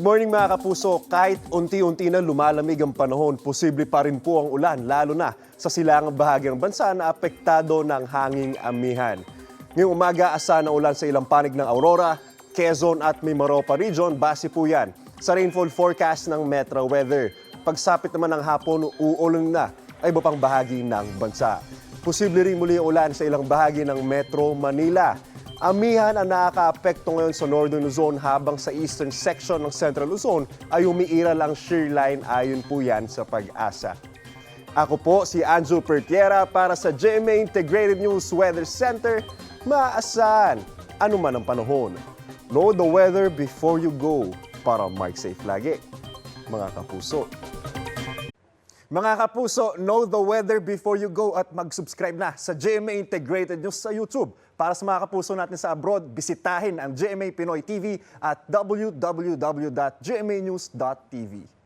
Good morning mga kapuso. Kahit unti-unti na lumalamig ang panahon, posible pa rin po ang ulan, lalo na sa silangang bahagi ng bansa na apektado ng hanging amihan. Ngayong umaga, asahan na ulan sa ilang panig ng Aurora, Quezon at Mimaropa Region. Base po yan sa rainfall forecast ng Metro Weather. Pagsapit naman ng hapon, uulan na ay iba pang bahagi ng bansa. Posible rin muli ang ulan sa ilang bahagi ng Metro Manila. Amihan ang nakaka-apekto ngayon sa Northern Luzon habang sa eastern section ng Central Luzon ay umiiral ang shear line ayon po yan sa Pag-asa. Ako po si Anjo Pertiera para sa GMA Integrated News Weather Center. Maasahan anuman ang panahon. Know the weather before you go para Mark safe lagi. Mga kapuso. Mga kapuso, know the weather before you go at mag-subscribe na sa GMA Integrated News sa YouTube. Para sa mga kapuso natin sa abroad, bisitahin ang GMA Pinoy TV at www.gmanews.tv.